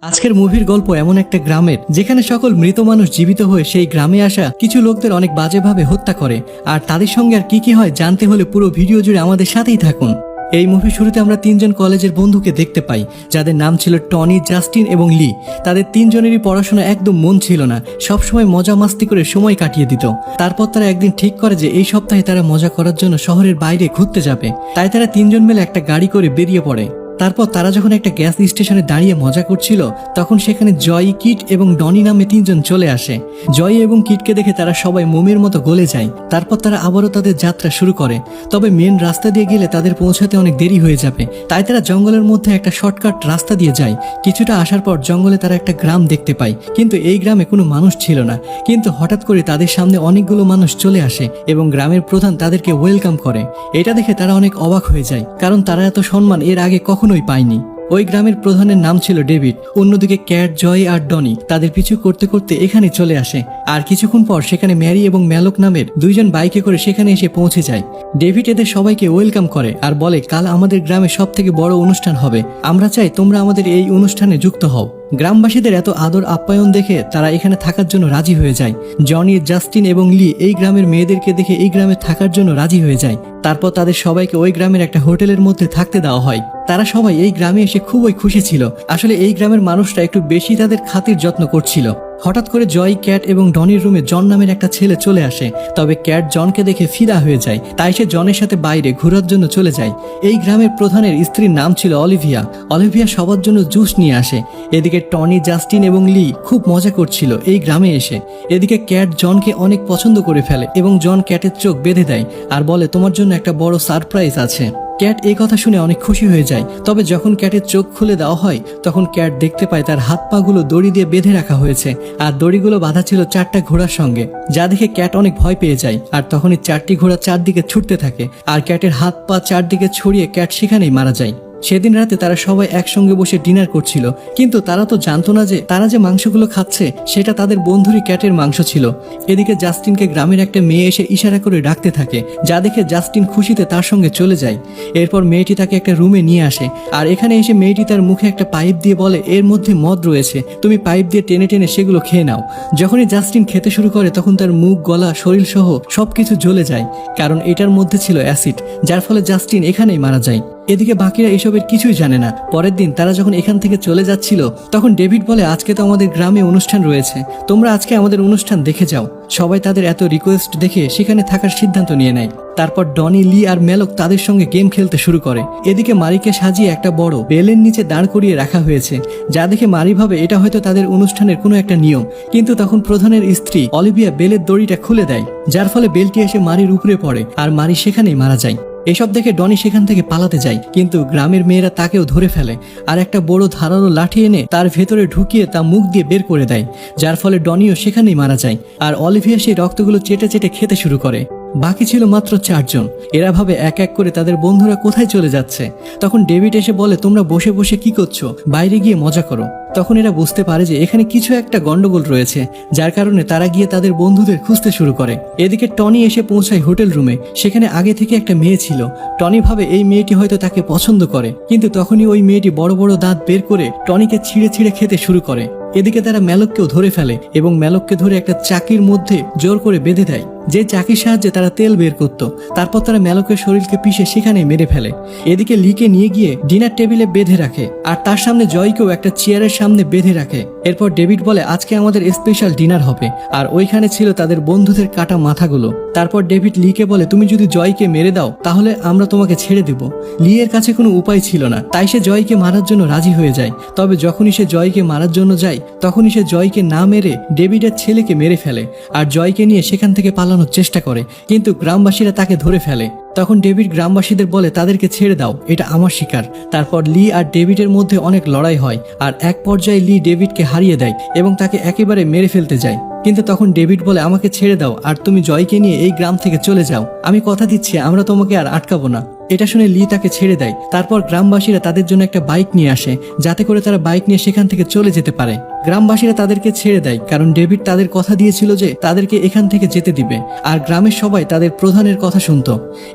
আজকের মুভির গল্প এমন একটা গ্রামের যেখানে সকল মৃত মানুষ জীবিত হয়ে সেই গ্রামে আসা কিছু লোকদের অনেক বাজেভাবে হত্যা করে। আর তাদের সঙ্গে আর কি হয় জানতে হলে পুরো ভিডিও জুড়ে আমাদের সাথেই থাকুন। এই মুভি শুরুতে আমরা তিনজন কলেজের বন্ধুকে দেখতে পাই, যাদের নাম ছিল টনি, জাস্টিন এবং লি। তাদের তিনজনেরই পড়াশোনা একদম মন ছিল না, সবসময় মজা মাস্তি করে সময় কাটিয়ে দিত। তারপর তারা একদিন ঠিক করে যে এই সপ্তাহে তারা মজা করার জন্য শহরের বাইরে ঘুরতে যাবে। তাই তারা তিনজন মিলে একটা গাড়ি করে বেরিয়ে পড়ে। তারপর তারা যখন একটা গ্যাস স্টেশনে দাঁড়িয়ে মজা করছিল, তখন সেখানে জয়, কিট এবং ডনি নামে তিনজন চলে আসে। জয় এবং কিটকে দেখে তারা সবাই মোমের মতো গলে যায়। তারপর তারা আবারও তাদের যাত্রা শুরু করে, তবে মেন রাস্তা দিয়ে গেলে তাদের পৌঁছাতে অনেক দেরি হয়ে যাবে। তাই তারা জঙ্গলের মধ্যে একটা শর্টকাট রাস্তা দিয়ে যায়। কিছুটা আসার পর জঙ্গলে তারা একটা গ্রাম দেখতে পায়, কিন্তু এই গ্রামে কোনো মানুষ ছিল না। কিন্তু হঠাৎ করে তাদের সামনে অনেকগুলো মানুষ চলে আসে এবং গ্রামের প্রধান তাদেরকে ওয়েলকাম করে। এটা দেখে তারা অনেক অবাক হয়ে যায়, কারণ তারা এত সম্মান এর আগে কখনোই পায়নি। ওই গ্রামের প্রধানের নাম ছিল ডেভিড। অন্যদিকে ক্যাট, জয় আর ডনি তাদের পিছু করতে করতে এখানে চলে আসে। আর কিছুক্ষণ পর সেখানে ম্যারি এবং ম্যালক নামের দুইজন বাইকে করে সেখানে এসে পৌঁছে যায়। ডেভিড এদের সবাইকে ওয়েলকাম করে আর বলে, কাল আমাদের গ্রামে সব থেকে বড় অনুষ্ঠান হবে, আমরা চাই তোমরা আমাদের এই অনুষ্ঠানে যুক্ত হও। গ্রামবাসীদের এত আদর আপ্যায়ন দেখে তারা এখানে থাকার জন্য রাজি হয়ে যায়। জনি, জাস্টিন এবং লি এই গ্রামের মেয়েদেরকে দেখে এই গ্রামে থাকার জন্য রাজি হয়ে যায়। তারপর তাদের সবাইকে ওই গ্রামের একটা হোটেলের মধ্যে থাকতে দেওয়া হয়। তারা সবাই এই গ্রামে এসে খুবই খুশি ছিল। আসলে এই গ্রামের মানুষরা একটু বেশি তাদের খাতির যত্ন করছিল। হঠাৎ করে জয়, ক্যাট এবং ডনির রুমে জন নামের একটা ছেলে চলে আসে। তবে ক্যাট জনকে দেখে ফিদা হয়ে যায়, তাই সে জনের সাথে বাইরে ঘোরার জন্য চলে যায়। এই গ্রামের প্রধানের স্ত্রীর নাম ছিল অলিভিয়া। অলিভিয়া সবার জন্য জুস নিয়ে আসে। এদিকে টনি, জাস্টিন এবং লি খুব মজা করছিল এই গ্রামে এসে। এদিকে ক্যাট জনকে অনেক পছন্দ করে ফেলে এবং জন ক্যাটের চোখ বেঁধে দেয় আর বলে, তোমার জন্য একটা বড় সারপ্রাইজ আছে। ক্যাট এই কথা শুনে অনেক খুশি হয়ে যায়। তবে যখন ক্যাটের চোখ খুলে দেওয়া হয়, তখন ক্যাট দেখতে পায় তার হাত পা গুলো দড়ি দিয়ে বেঁধে রাখা হয়েছে, আর দড়িগুলো বাঁধা ছিল 4টা ঘোড়ার সঙ্গে, যা দেখে ক্যাট অনেক ভয় পেয়ে যায়। আর তখনই 4টি ঘোড়া চারদিকে ছুটতে থাকে, আর ক্যাটের হাত পা চারদিকে ছড়িয়ে ক্যাট সেখানেই মারা যায়। সেদিন রাতে তারা সবাই একসঙ্গে বসে ডিনার করছিল, কিন্তু তারা তো জানতো না যে তারা যে মাংসগুলো খাচ্ছে সেটা তাদের বন্ধুরই ক্যাটের মাংস ছিল। এদিকে জাস্টিনকে গ্রামের একটা মেয়ে এসে ইশারা করে ডাকতে থাকে, যা দেখে জাস্টিন খুশিতে তার সঙ্গে চলে যায়। এরপর মেয়েটি তাকে একটা রুমে নিয়ে আসে, আর এখানে এসে মেয়েটি তার মুখে একটা পাইপ দিয়ে বলে, এর মধ্যে মদ রয়েছে, তুমি পাইপ দিয়ে টেনে টেনে সেগুলো খেয়ে নাও। যখনই জাস্টিন খেতে শুরু করে, তখন তার মুখ, গলা, শরীর সহ সবকিছু জ্বলে যায়, কারণ এটার মধ্যে ছিল অ্যাসিড, যার ফলে জাস্টিন এখানেই মারা যায়। এদিকে বাকিরা এসবের কিছুই জানে না। পরের দিন তারা যখন এখান থেকে চলে যাচ্ছিল, তখন ডেভিড বলে, আজকে তো আমাদের গ্রামে অনুষ্ঠান রয়েছে, তোমরা আজকে আমাদের অনুষ্ঠান দেখে যাও। সবাই তাদের এত রিকোয়েস্ট দেখে সেখানে থাকার সিদ্ধান্ত নিয়ে নেয়। তারপর ডনি, লি আর ম্যালক তাদের সঙ্গে গেম খেলতে শুরু করে। এদিকে মারিকে সাজিয়ে একটা বড় বেলের নিচে দাঁড় করিয়ে রাখা হয়েছে, যা দেখে মারি ভাবে এটা হয়তো তাদের অনুষ্ঠানের কোনো একটা নিয়ম। কিন্তু তখন প্রধানের স্ত্রী অলিভিয়া বেলের দড়িটা খুলে দেয়, যার ফলে বেলটি এসে মারির উপরে পড়ে আর মারি সেখানেই মারা যায়। এসব দেখে ডনি সেখান থেকে পালাতে যায়, কিন্তু গ্রামের মেয়েরা তাকেও ধরে ফেলে আর একটা বড় ধারালো লাঠি এনে তার ভেতরে ঢুকিয়ে তা মুখ দিয়ে বের করে দেয়, যার ফলে ডনিও সেখানেই মারা যায়। আর অলিভিয়া সেই রক্তগুলো চেটে চেটে খেতে শুরু করে। বাকি ছিল মাত্র 4 জন। এরা ভাবে এক এক করে তাদের বন্ধুরা কোথায় চলে যাচ্ছে। তখন ডেভিড এসে বলে, তোমরা বসে বসে কি করছো, বাইরে গিয়ে মজা করো। তখন এরা বুঝতে পারে যে এখানে কিছু একটা গন্ডগোল রয়েছে, যার কারণে তারা গিয়ে তাদের বন্ধুদের খুঁজতে শুরু করে। এদিকে টনি এসে পৌঁছায় হোটেল রুমে। সেখানে আগে থেকে একটা মেয়ে ছিল। টনি ভাবে এই মেয়েটি হয়তো তাকে পছন্দ করে, কিন্তু তখনই ওই মেয়েটি বড় বড় দাঁত বের করে টনিকে ছিঁড়ে ছিঁড়ে খেতে শুরু করে। এদিকে তারা ম্যালককেও ধরে ফেলে এবং ম্যালককে ধরে একটা চাকির মধ্যে জোর করে বেঁধে দেয়, যে চাকির সাহায্যে তারা তেল বের করত। তারপর তারা ম্যালকের শরীরকে পিষে সেখানে মেরে ফেলে। এদিকে লিকে নিয়ে গিয়ে ডিনার টেবিলে বেঁধে রাখে, আর তার সামনে জয়কেও একটা চেয়ারের সামনে বেঁধে রাখে। এরপর ডেভিড বলে, আজকে আমাদের স্পেশাল ডিনার হবে, আর ওইখানে ছিল তাদের বন্ধুদের কাটা মাথাগুলো। তারপর ডেভিড লিকে বলে, তুমি যদি জয়কে মেরে দাও তাহলে আমরা তোমাকে ছেড়ে দেব। লি এর কাছে কোনো উপায় ছিল না, তাই সে জয়কে মারার জন্য রাজি হয়ে যায়। তবে যখনই সে জয়কে মারার জন্য যায়, তখনই সে জয়কে না মেরে ডেভিডের ছেলেকে মেরে ফেলে আর জয়কে নিয়ে সেখান থেকে পালানোর চেষ্টা করে, কিন্তু গ্রামবাসীরা তাকে ধরে ফেলে। তখন ডেভিড গ্রামবাসীদের বলে, তাদেরকে ছেড়ে দাও, এটা আমার শিকার। তারপর লি আর ডেভিডের মধ্যে অনেক লড়াই হয়, আর এক পর্যায়ে লি ডেভিডকে হারিয়ে দেয় এবং তাকে একেবারে মেরে ফেলতে যায়। কিন্তু তখন ডেভিড বলে, আমাকে ছেড়ে দাও আর তুমি জয়কে নিয়ে এই গ্রাম থেকে চলে যাও, আমি কথা দিচ্ছি আমরা তোমাকে আর আটকাবো না। এটা শুনে লি তাকে ছেড়ে দেয়। তারপর গ্রামবাসীরা তাদের জন্য একটা বাইক নিয়ে আসে, যাতে করে তারা বাইক নিয়ে সেখান থেকে চলে যেতে পারে। গ্রামবাসীরা তাদেরকে ছেড়ে দেয়, কারণ ডেভিড তাদের কথা দিয়েছিল যে তাদেরকে এখান থেকে যেতে দিবে, আর গ্রামের সবাই তাদের প্রধানের কথা শুনতো।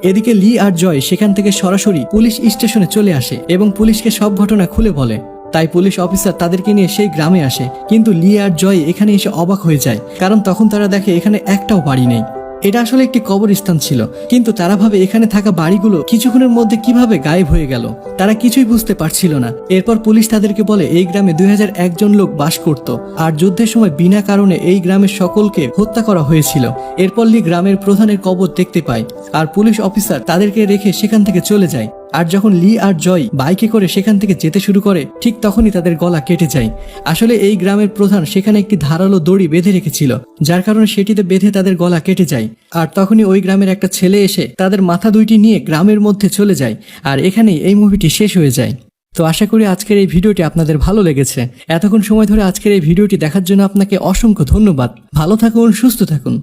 এদিকে লি আর জয় সেখান থেকে সরাসরি পুলিশ স্টেশনে চলে আসে এবং পুলিশকে সব ঘটনা খুলে বলে। তাই পুলিশ অফিসার তাদেরকে নিয়ে সেই গ্রামে আসে, কিন্তু লি আর জয় এখানে এসে অবাক হয়ে যায়, কারণ তখন তারা দেখে এখানে একটাও বাড়ি নেই। এটা আসলে একটি কবরস্থান ছিল, কিন্তু তারা ভাবে এখানে থাকা বাড়িগুলো কিছুক্ষণের মধ্যে কিভাবে গায়েব হয়ে গেল। তারা কিছুই বুঝতে পারছিল না। এরপর পুলিশ তাদেরকে বলে এই গ্রামে 2001 জন লোক বাস করত, আর যুদ্ধের সময় বিনা কারণে এই গ্রামের সকলকে হত্যা করা হয়েছিল। এরপর লি গ্রামের প্রধানের কবর দেখতে পায়, আর পুলিশ অফিসার তাদেরকে রেখে সেখান থেকে চলে যায়। আর যখন লি আর জয় বাইকে করে সেখান থেকে যেতে শুরু করে, ঠিক তখনই তাদের গলা কেটে যায়। আসলে এই গ্রামের প্রধান সেখানে একটি ধারালো দড়ি বেঁধে রেখেছিল, যার কারণে সেটিতে বেঁধে তাদের গলা কেটে যায়। আর তখনই ওই গ্রামের একটা ছেলে এসে তাদের মাথা দুইটি নিয়ে গ্রামের মধ্যে চলে যায়। আর এখানেই এই মুভিটি শেষ হয়ে যায়। তো আশা করি আজকের এই ভিডিওটি আপনাদের ভালো লেগেছে। এতক্ষণ সময় ধরে আজকের এই ভিডিওটি দেখার জন্য আপনাকে অসংখ্য ধন্যবাদ। ভালো থাকুন, সুস্থ থাকুন।